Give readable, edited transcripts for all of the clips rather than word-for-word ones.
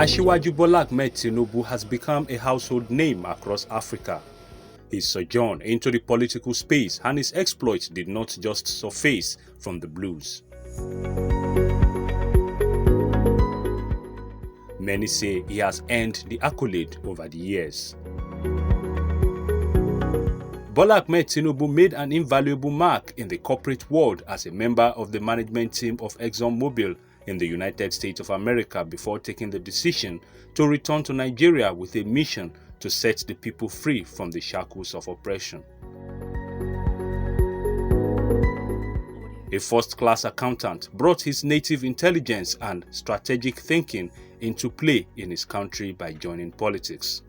Asiwaju Bola Tinubu has become a household name across Africa. His sojourn into the political space and his exploits did not just surface from the blues. Many say he has earned the accolade over the years. Bola Tinubu made an invaluable mark in the corporate world as a member of the management team of ExxonMobil in the United States of America before taking the decision to return to Nigeria with a mission to set the people free from the shackles of oppression. A first-class accountant brought his native intelligence and strategic thinking into play in his country by joining politics.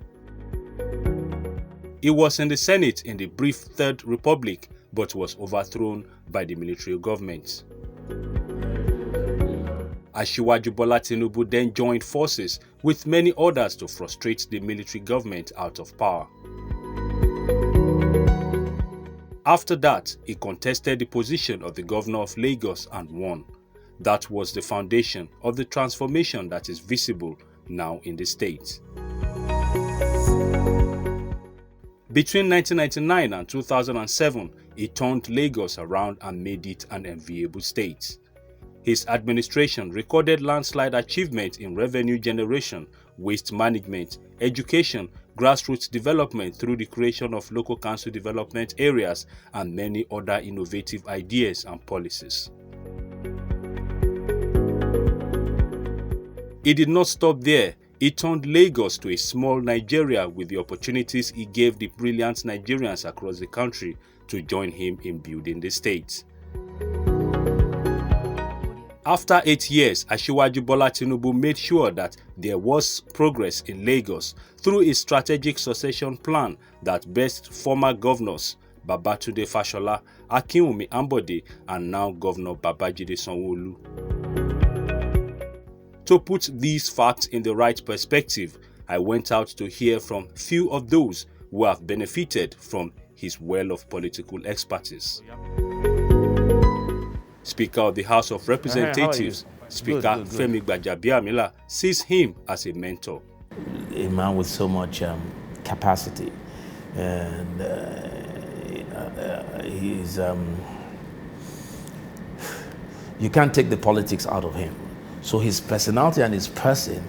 He was in the Senate in the brief Third Republic but was overthrown by the military government. Asiwaju Bola Tinubu then joined forces with many others to frustrate the military government out of power. After that, he contested the position of the governor of Lagos and won. That was the foundation of the transformation that is visible now in the state. Between 1999 and 2007, he turned Lagos around and made it an enviable state. His administration recorded landslide achievements in revenue generation, waste management, education, grassroots development through the creation of local council development areas, and many other innovative ideas and policies. He did not stop there. He turned Lagos to a small Nigeria with the opportunities he gave the brilliant Nigerians across the country to join him in building the state. After 8 years, Asiwaju Bola Tinubu made sure that there was progress in Lagos through a strategic succession plan that best former governors Babatunde Fashola, Akinwumi Ambode, and now Governor Babajide Sanwo-Olu. To put these facts in the right perspective, I went out to hear from few of those who have benefited from his well of political expertise. Speaker of the House of Representatives, Speaker Femi Gbajabiamila, sees him as a mentor. A man with so much capacity, and you can't take the politics out of him. So his personality and his person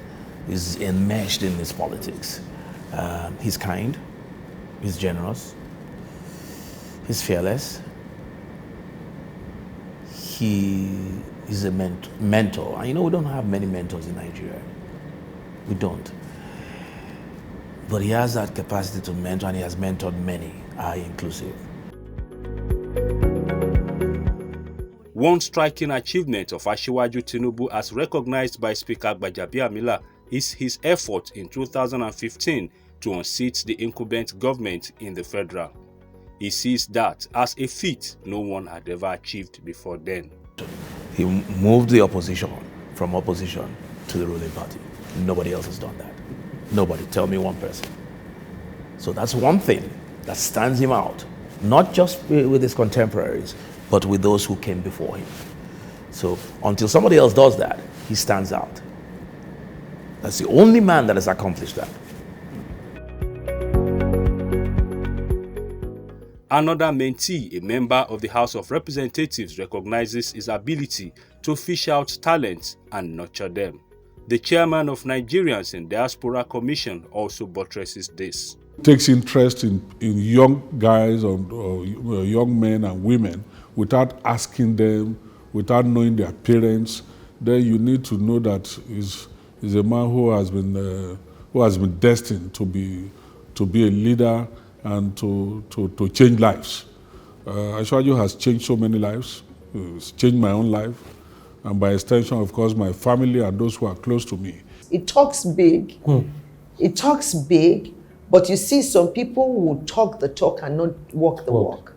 is enmeshed in his politics. He's kind, he's generous, he's fearless. He is a mentor. And you know, we don't have many mentors in Nigeria. We don't. But he has that capacity to mentor, and he has mentored many, I inclusive. One striking achievement of Asiwaju Tinubu, as recognized by Speaker Gbajabiamila, is his effort in 2015 to unseat the incumbent government in the federal. He sees that as a feat no one had ever achieved before then. He moved the opposition from opposition to the ruling party. Nobody else has done that. Nobody. Tell me one person. So that's one thing that stands him out, not just with his contemporaries, but with those who came before him. So until somebody else does that, he stands out. That's the only man that has accomplished that. Another mentee, a member of the House of Representatives, recognizes his ability to fish out talents and nurture them. The chairman of Nigerians in Diaspora Commission also buttresses this. Takes interest in young guys or young men and women without asking them, without knowing their parents. Then you need to know that he's a man who has been destined to be a leader and to change lives. Asiwaju has changed so many lives. It's changed my own life, and by extension, of course, my family and those who are close to me. It talks big. It talks big, but you see some people who talk the talk and not walk the walk.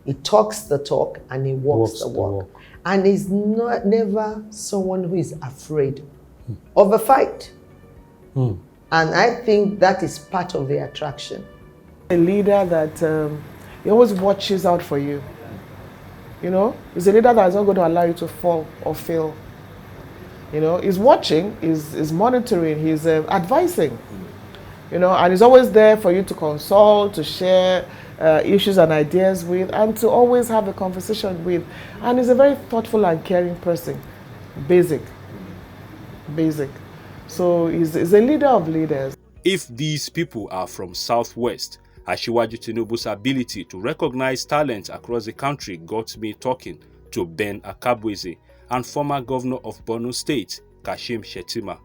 It talks the talk and he walks the walk. And he's never someone who is afraid of a fight. And I think that is part of the attraction. A leader that he always watches out for you. You know, he's a leader that is not going to allow you to fall or fail. You know, he's watching, he's monitoring, he's advising. You know, and he's always there for you to consult, to share issues and ideas with, and to always have a conversation with. And he's a very thoughtful and caring person. Basic. So he's a leader of leaders. If these people are from Southwest, Asiwaju Tinubu's ability to recognize talent across the country got me talking to Ben Akabweze and former governor of Borno State, Kashim Shettima,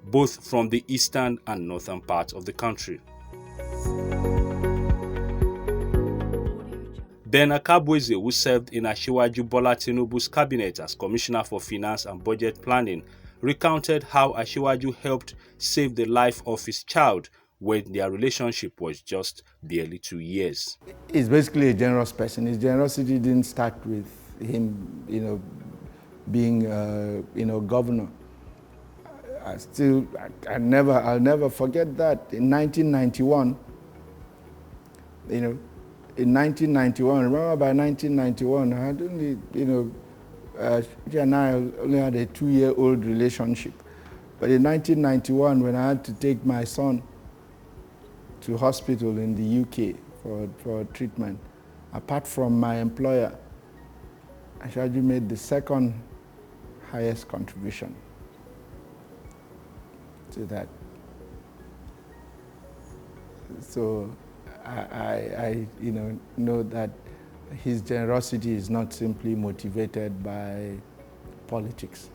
both from the eastern and northern parts of the country. Ben Akabweze, who served in Asiwaju Bola Tinubu's cabinet as Commissioner for Finance and Budget Planning, recounted how Asiwaju helped save the life of his child when their relationship was just barely 2 years. He's basically a generous person. His generosity didn't start with him, being, governor. I'll never forget that. In 1991, remember by 1991, I had only, she and I only had a 2-year-old relationship. But in 1991, when I had to take my son to hospital in the UK for treatment, apart from my employer, Asiwaju made the second highest contribution to that. So I know that his generosity is not simply motivated by politics.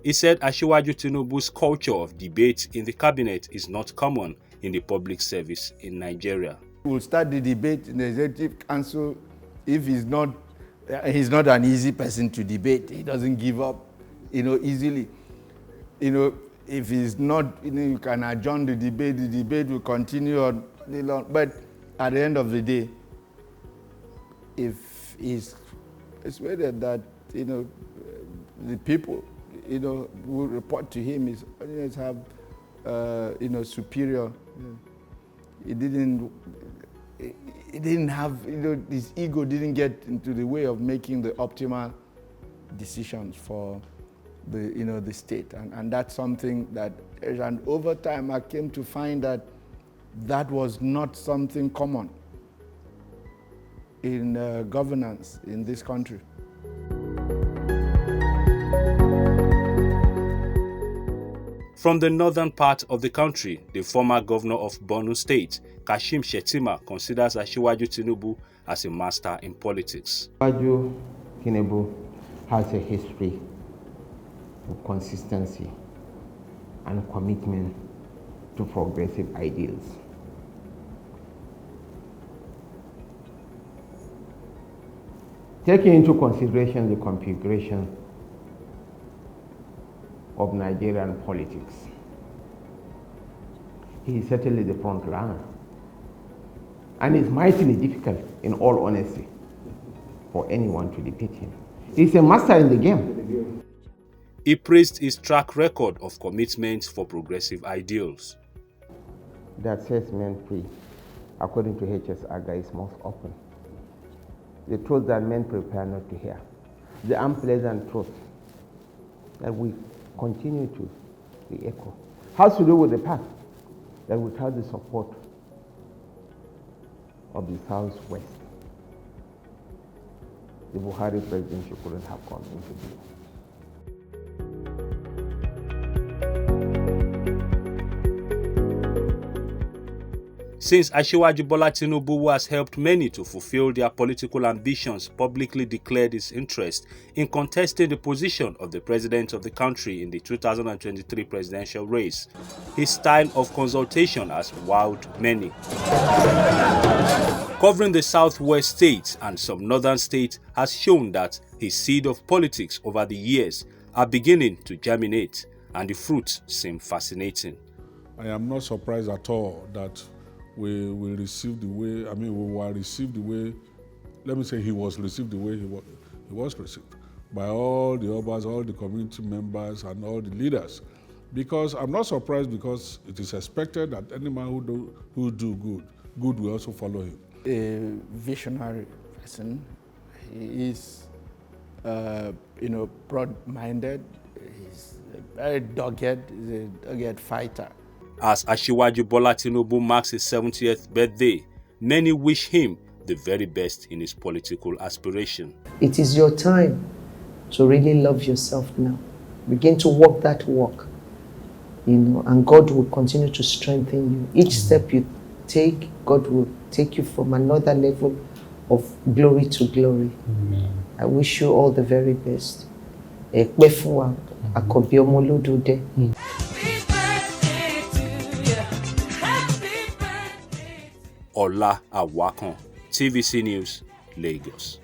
He said Asiwaju Tinubu's culture of debate in the cabinet is not common in the public service in Nigeria. We'll start the debate in the Executive Council. If he's not an easy person to debate. He doesn't give up, easily. If he's not, you can adjourn the debate will continue on. But at the end of the day, if he's persuaded that, the people, who report to him is have, superior, he didn't have, his ego didn't get into the way of making the optimal decisions for the state. And that's something that, and over time I came to find that was not something common in governance in this country. From the northern part of the country, the former governor of Borno State, Kashim Shettima, considers Asiwaju Tinubu as a master in politics. Asiwaju Tinubu has a history of consistency and commitment to progressive ideals. Taking into consideration the configuration of Nigerian politics, he is certainly the front runner. And it's mightily difficult, in all honesty, for anyone to defeat him. He's a master in the game. He praised his track record of commitment for progressive ideals. That says men free, according to H.S. Aga, is most open. The truth that men prepare not to hear. The unpleasant truth that we continue to re-echo has to do with the fact that without the support of the Southwest, the Buhari presidency couldn't have come into being. Since Asiwaju Bola Tinubu, who has helped many to fulfill their political ambitions, publicly declared his interest in contesting the position of the president of the country in the 2023 presidential race, his style of consultation has wowed many. Covering the southwest states and some northern states has shown that his seed of politics over the years are beginning to germinate, and the fruits seem fascinating. I am not surprised at all that we received the way, we were received the way, let me say he was received the way he was received by all the Obas, all the community members and all the leaders. Because I'm not surprised, because it is expected that any man who do good will also follow him. A visionary person. He is broad-minded. He's very dogged. He's a dogged fighter. As Asiwaju Bola Tinubu marks his 70th birthday, many wish him the very best in his political aspiration. It is your time to really love yourself now. Begin to walk that walk, and God will continue to strengthen you. Each step you take, God will take you from another level of glory to glory. Amen. I wish you all the very best. Akobi Omoludude. Ola Awakan, TVC News, Lagos.